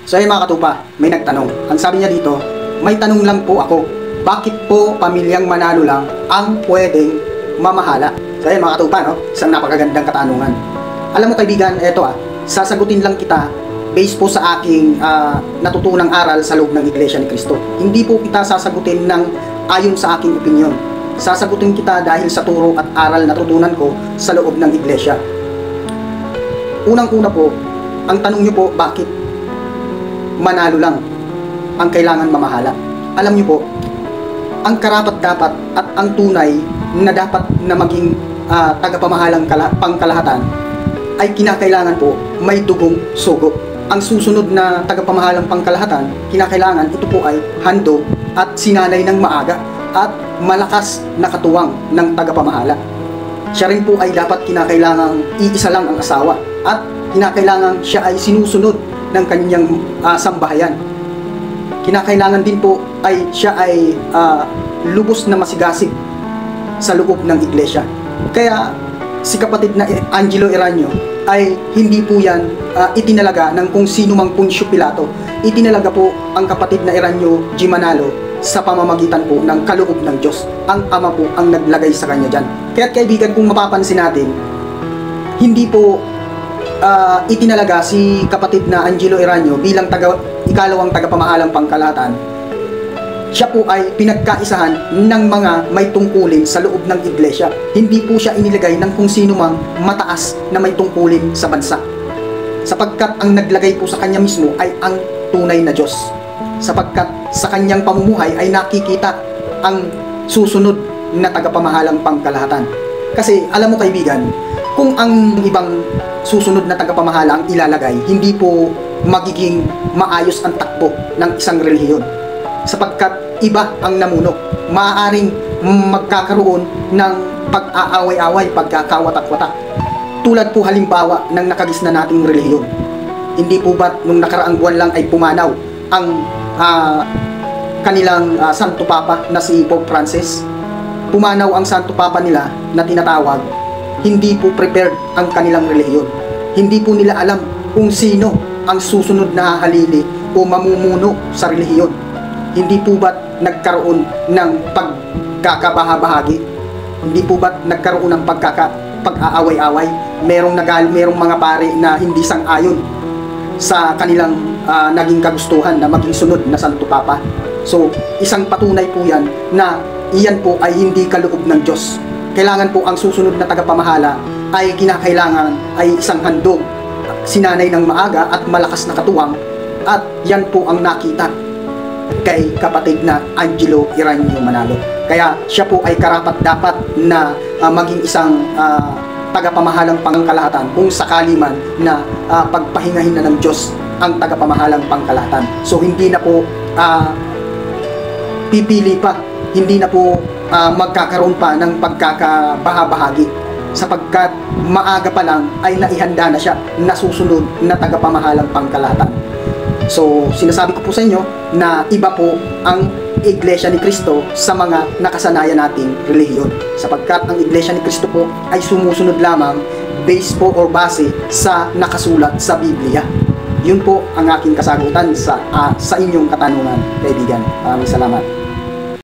So ayun mga katupa, may nagtanong. Ang sabi niya dito, may tanong lang po ako. Bakit po pamilyang Manalo lang ang pwedeng mamahala? So ayun mga katupa, no? Isang napakagandang katanungan. Alam mo kaibigan, eto sasagutin lang kita based po sa aking natutunang aral sa loob ng Iglesia ni Cristo. Hindi po kita sasagutin ng ayon sa aking opinion. Sasagutin kita dahil sa turo at aral na natutunan ko sa loob ng Iglesia. Unang-una po, ang tanong niyo po, bakit Manalo lang ang kailangan mamahala? Alam niyo po, ang karapat-dapat at ang tunay na dapat na maging tagapamahalang pangkalahatan ay kinakailangan po may dugong sugo. Ang susunod na tagapamahalang pangkalahatan, kinakailangan ito po ay handog at sinanay ng maaga at malakas na katuwang ng tagapamahala. Siya rin po ay dapat kinakailangang iisa lang ang asawa at kinakailangan siya ay sinusunod ng kanyang sambahayan. Kinakailangan din po ay siya ay lubos na masigasig sa loob ng iglesia. Kaya si kapatid na Angelo Eranio ay hindi po yan itinalaga ng kung sino mang Poncio Pilato. Itinalaga po ang kapatid na Eranio G. Manalo sa pamamagitan po ng kaloob ng Diyos. Ang Ama po ang naglagay sa kanya dyan. Kaya kaibigan, kung mapapansin natin, hindi po itinalaga si kapatid na Angelo Eranio bilang ikalawang tagapamahalang pangkalahatan. Siya po ay pinagkaisahan ng mga may tungkulin sa loob ng iglesia. Hindi po siya inilagay ng kung sino mang mataas na may tungkulin sa bansa. Sapagkat ang naglagay po sa kanya mismo ay ang tunay na Diyos. Sapagkat sa kanyang pamumuhay ay nakikita ang susunod na tagapamahalang pangkalahatan. Kasi alam mo kaibigan, kung ang ibang susunod na tagapamahala ang ilalagay, hindi po magiging maayos ang takbo ng isang relihiyon. Sapagkat iba ang namuno, maaaring magkakaroon ng pag-aaway-away, pagkakawatak-watak. Tulad po halimbawa ng nakagisna nating relihiyon. Hindi po ba nung nakaraang buwan lang ay pumanaw ang kanilang Santo Papa na si Pope Francis? Pumanaw ang Santo Papa nila na tinatawag, hindi po prepared ang kanilang relihiyon. Hindi po nila alam kung sino ang susunod na hahalili o mamumuno sa relihiyon. Hindi po ba nagkaroon ng pagkakabahabahagi? Hindi po ba nagkaroon ng pag-aaway-away? Merong mga pare na hindi sang-ayon sa kanilang naging kagustuhan na maging sunod na Santo Papa. So, isang patunay po yan na iyan po ay hindi kaloob ng Diyos. Kailangan po ang susunod na tagapamahala ay kinakailangan ay isang handog, sinanay ng maaga at malakas na katuwang, at yan po ang nakita kay kapatid na Angelo Eranio Manalo. Kaya siya po ay karapat-dapat na maging isang tagapamahalang pangkalahatan kung sakali man na pagpahingahin na ng Diyos ang tagapamahalang pangkalahatan. So hindi na po pipili pa, hindi na po magkakaroon pa ng pagkakabahabahagi, sapagkat maaga pa lang ay naihanda na siya na susunod na tagapamahalang pangkalahatan. So sinasabi ko po sa inyo na iba po ang Iglesia ni Cristo sa mga nakasanayan nating relihiyon, sapagkat ang Iglesia ni Cristo po ay sumusunod lamang base po or base sa nakasulat sa Biblia. Yun po ang aking kasagutan sa inyong katanungan, kaibigan. Maraming salamat.